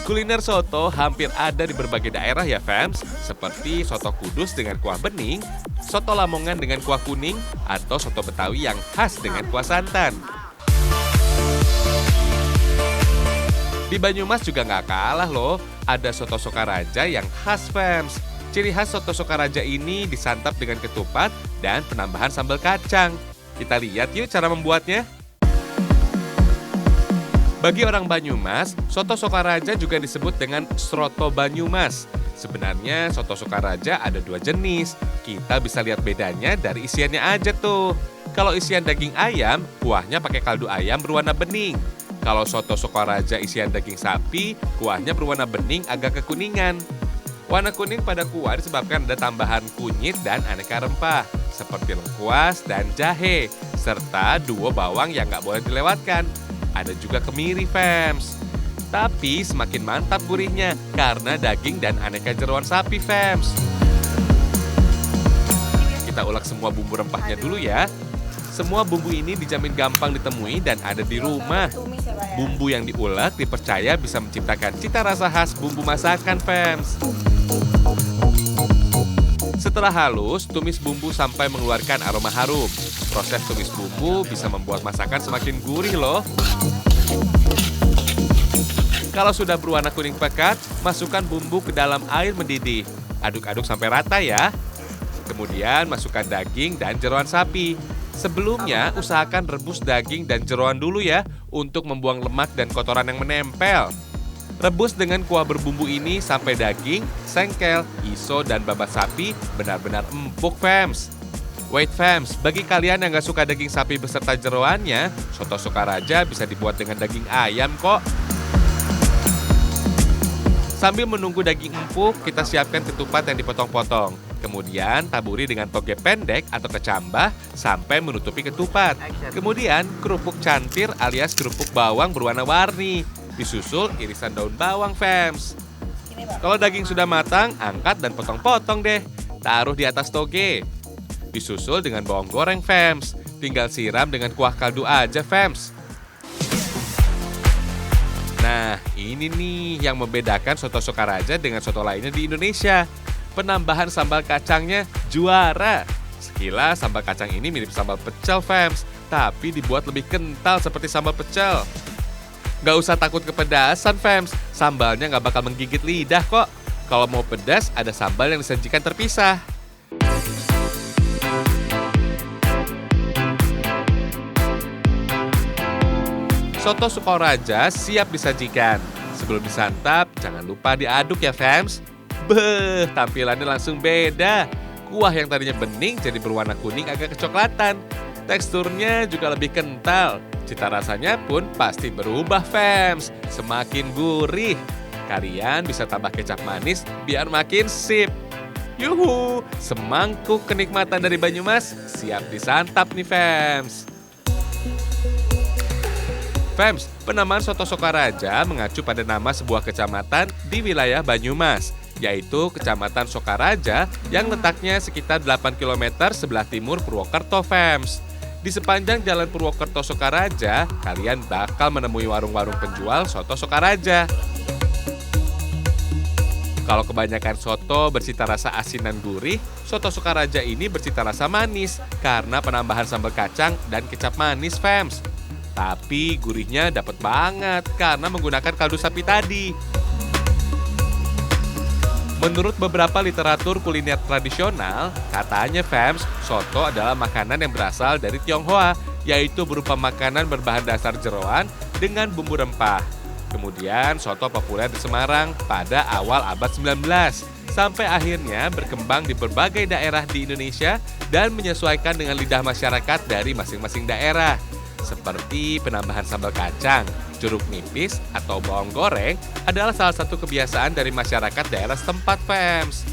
Kuliner soto hampir ada di berbagai daerah ya fams, seperti soto Kudus dengan kuah bening, soto Lamongan dengan kuah kuning, atau soto Betawi yang khas dengan kuah santan. Di Banyumas juga nggak kalah loh, ada soto Sokaraja yang khas fams. Ciri khas soto Sokaraja ini disantap dengan ketupat dan penambahan sambal kacang. Kita lihat yuk cara membuatnya. Bagi orang Banyumas, soto Sokaraja juga disebut dengan Sroto Banyumas. Sebenarnya soto Sokaraja ada dua jenis. Kita bisa lihat bedanya dari isiannya aja tuh. Kalau isian daging ayam, kuahnya pakai kaldu ayam berwarna bening. Kalau soto Sokaraja isian daging sapi, kuahnya berwarna bening agak kekuningan. Warna kuning pada kuah disebabkan ada tambahan kunyit dan aneka rempah, seperti lengkuas dan jahe, serta duo bawang yang nggak boleh dilewatkan. Ada juga kemiri, fams. Tapi semakin mantap gurihnya karena daging dan aneka jeroan sapi, fams. Kita ulek semua bumbu rempahnya dulu ya. Semua bumbu ini dijamin gampang ditemui dan ada di rumah. Bumbu yang diulek dipercaya bisa menciptakan cita rasa khas bumbu masakan, fams. Setelah halus, tumis bumbu sampai mengeluarkan aroma harum. Proses tumis bumbu bisa membuat masakan semakin gurih loh. Kalau sudah berwarna kuning pekat, masukkan bumbu ke dalam air mendidih. Aduk-aduk sampai rata ya. Kemudian masukkan daging dan jeroan sapi. Sebelumnya, usahakan rebus daging dan jeroan dulu ya untuk membuang lemak dan kotoran yang menempel. Rebus dengan kuah berbumbu ini sampai daging, sengkel, iso, dan babat sapi benar-benar empuk, fams. Wait fams, bagi kalian yang gak suka daging sapi beserta jeroannya, soto Sokaraja bisa dibuat dengan daging ayam kok. Sambil menunggu daging empuk, kita siapkan ketupat yang dipotong-potong. Kemudian taburi dengan toge pendek atau kecambah sampai menutupi ketupat. Kemudian kerupuk cantir alias kerupuk bawang berwarna-warni. Disusul irisan daun bawang, fams. Kalau daging sudah matang, angkat dan potong-potong deh. Taruh di atas toge. Disusul dengan bawang goreng, fams. Tinggal siram dengan kuah kaldu aja, fams. Nah, ini nih yang membedakan soto Sokaraja dengan soto lainnya di Indonesia. Penambahan sambal kacangnya juara. Sekilas sambal kacang ini mirip sambal pecel, fams. Tapi dibuat lebih kental seperti sambal pecel. Gak usah takut kepedasan, fams. Sambalnya gak bakal menggigit lidah kok. Kalau mau pedas, ada sambal yang disajikan terpisah. Soto Sokaraja siap disajikan. Sebelum disantap, jangan lupa diaduk ya, fams. Beuh, tampilannya langsung beda. Kuah yang tadinya bening jadi berwarna kuning agak kecoklatan. Teksturnya juga lebih kental. Cita rasanya pun pasti berubah, fams. Semakin gurih. Kalian bisa tambah kecap manis biar makin sip. Yuhu, semangkuk kenikmatan dari Banyumas siap disantap nih, fams. Fams, penamaan soto Sokaraja mengacu pada nama sebuah kecamatan di wilayah Banyumas, yaitu Kecamatan Sokaraja yang letaknya sekitar 8 km sebelah timur Purwokerto, fams. Di sepanjang jalan Purwokerto Sokaraja, kalian bakal menemui warung-warung penjual soto Sokaraja. Kalau kebanyakan soto bercita rasa asin dan gurih, soto Sokaraja ini bercita rasa manis karena penambahan sambal kacang dan kecap manis, fams. Tapi gurihnya dapat banget karena menggunakan kaldu sapi tadi. Menurut beberapa literatur kuliner tradisional, katanya, fams, soto adalah makanan yang berasal dari Tionghoa, yaitu berupa makanan berbahan dasar jeroan dengan bumbu rempah. Kemudian soto populer di Semarang pada awal abad 19, sampai akhirnya berkembang di berbagai daerah di Indonesia dan menyesuaikan dengan lidah masyarakat dari masing-masing daerah. Seperti penambahan sambal kacang, jeruk nipis, atau bawang goreng adalah salah satu kebiasaan dari masyarakat daerah setempat, fams.